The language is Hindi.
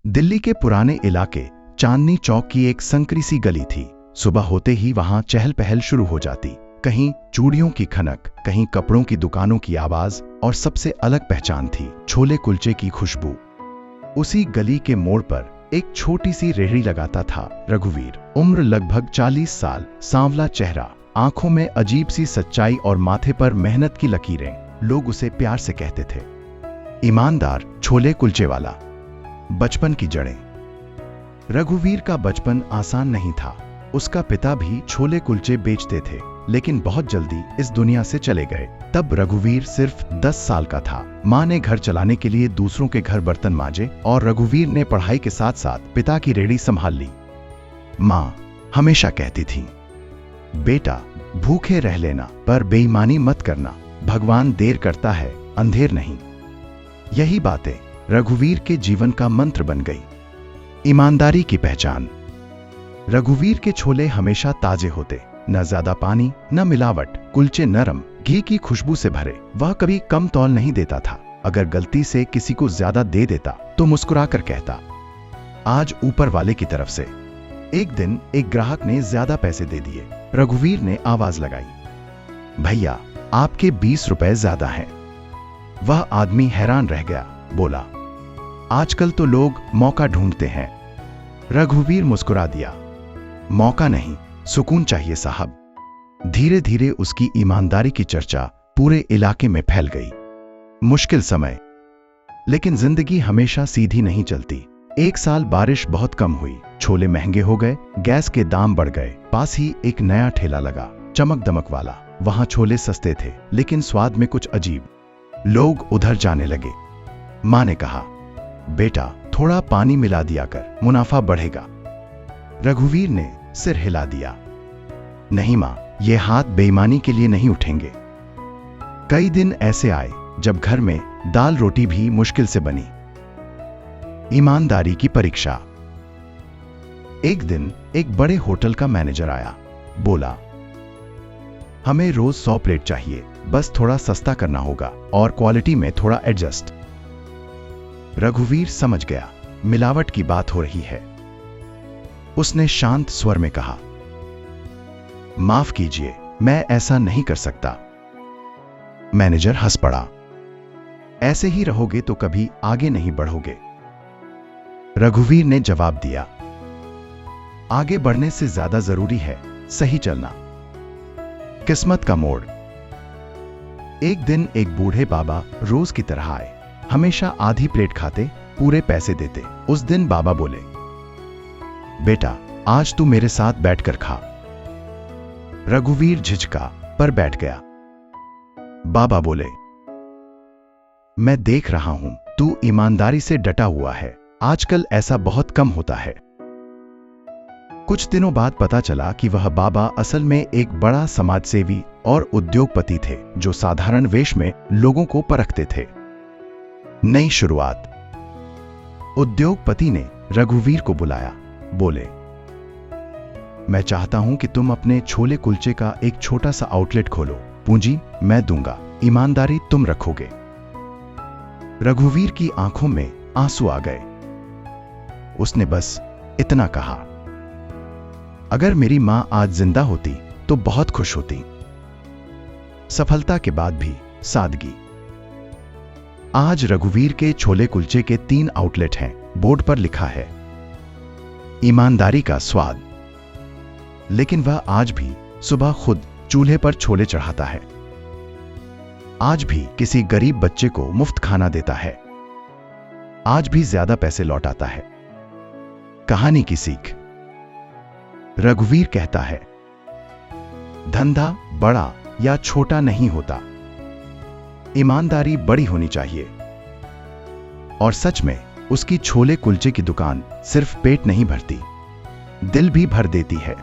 दिल्ली के पुराने इलाके चांदनी चौक की एक संकरी सी गली थी। सुबह होते ही वहां चहल पहल शुरू हो जाती। कहीं चूड़ियों की खनक, कहीं कपड़ों की दुकानों की आवाज, और सबसे अलग पहचान थी छोले कुलचे की खुशबू। उसी गली के मोड़ पर एक छोटी सी रेहड़ी लगाता था रघुवीर। उम्र लगभग 40 साल, सांवला चेहरा, आंखों में अजीब सी सच्चाई और माथे पर मेहनत की लकीरें। लोग उसे प्यार से कहते थे ईमानदार छोले कुलचे वाला। बचपन की जड़ें। रघुवीर का बचपन आसान नहीं था। उसका पिता भी छोले कुलचे बेचते थे, लेकिन बहुत जल्दी इस दुनिया से चले गए। तब रघुवीर सिर्फ 10 साल का था। माँ ने घर चलाने के लिए दूसरों के घर बर्तन मांजे और रघुवीर ने पढ़ाई के साथ साथ पिता की रेहड़ी संभाल ली। माँ हमेशा कहती थी, बेटा भूखे रह लेना पर बेईमानी मत करना, भगवान देर करता है अंधेर नहीं। यही बातें रघुवीर के जीवन का मंत्र बन गई। ईमानदारी की पहचान। रघुवीर के छोले हमेशा ताजे होते, न ज्यादा पानी न मिलावट, कुलचे नरम, घी की खुशबू से भरे। वह कभी कम तौल नहीं देता था। अगर गलती से किसी को ज्यादा दे देता तो मुस्कुराकर कहता, आज ऊपर वाले की तरफ से। एक दिन एक ग्राहक ने ज्यादा पैसे दे दिए। रघुवीर ने आवाज लगाई, भैया आपके 20 रुपए ज्यादा हैं। वह आदमी हैरान रह गया, बोला, आजकल तो लोग मौका ढूंढते हैं। रघुवीर मुस्कुरा दिया, मौका नहीं, सुकून चाहिए साहब। धीरे धीरे उसकी ईमानदारी की चर्चा पूरे इलाके में फैल गई। मुश्किल समय। लेकिन जिंदगी हमेशा सीधी नहीं चलती। एक साल बारिश बहुत कम हुई, छोले महंगे हो गए, गैस के दाम बढ़ गए। पास ही एक नया ठेला लगा, चमक दमक वाला। वहां छोले सस्ते थे, लेकिन स्वाद में कुछ अजीब। लोग उधर जाने लगे। माँ ने कहा, बेटा थोड़ा पानी मिला दिया कर, मुनाफा बढ़ेगा। रघुवीर ने सिर हिला दिया, नहीं मां, ये हाथ बेईमानी के लिए नहीं उठेंगे। कई दिन ऐसे आए जब घर में दाल रोटी भी मुश्किल से बनी। ईमानदारी की परीक्षा। एक दिन एक बड़े होटल का मैनेजर आया, बोला, हमें रोज 100 प्लेट चाहिए, बस थोड़ा सस्ता करना होगा और क्वालिटी में थोड़ा एडजस्ट। रघुवीर समझ गया मिलावट की बात हो रही है। उसने शांत स्वर में कहा, माफ कीजिए, मैं ऐसा नहीं कर सकता। मैनेजर हंस पड़ा, ऐसे ही रहोगे तो कभी आगे नहीं बढ़ोगे। रघुवीर ने जवाब दिया, आगे बढ़ने से ज्यादा जरूरी है सही चलना। किस्मत का मोड़। एक दिन एक बूढ़े बाबा रोज की तरह आए। हमेशा आधी प्लेट खाते, पूरे पैसे देते। उस दिन बाबा बोले, बेटा आज तू मेरे साथ बैठकर खा। रघुवीर झिझका पर बैठ गया। बाबा बोले, मैं देख रहा हूं तू ईमानदारी से डटा हुआ है, आजकल ऐसा बहुत कम होता है। कुछ दिनों बाद पता चला कि वह बाबा असल में एक बड़ा समाजसेवी और उद्योगपति थे, जो साधारण वेश में लोगों को परखते थे। नई शुरुआत। उद्योगपति ने रघुवीर को बुलाया, बोले, मैं चाहता हूं कि तुम अपने छोले कुलचे का एक छोटा सा आउटलेट खोलो। पूंजी मैं दूंगा, ईमानदारी तुम रखोगे। रघुवीर की आंखों में आंसू आ गए। उसने बस इतना कहा, अगर मेरी मां आज जिंदा होती तो बहुत खुश होती। सफलता के बाद भी सादगी। आज रघुवीर के छोले कुलचे के 3 आउटलेट हैं। बोर्ड पर लिखा है, ईमानदारी का स्वाद। लेकिन वह आज भी सुबह खुद चूल्हे पर छोले चढ़ाता है। आज भी किसी गरीब बच्चे को मुफ्त खाना देता है। आज भी ज्यादा पैसे लौटाता है। कहानी की सीख। रघुवीर कहता है, धंधा बड़ा या छोटा नहीं होता, ईमानदारी बड़ी होनी चाहिए। और सच में उसकी छोले कुलचे की दुकान सिर्फ पेट नहीं भरती, दिल भी भर देती है।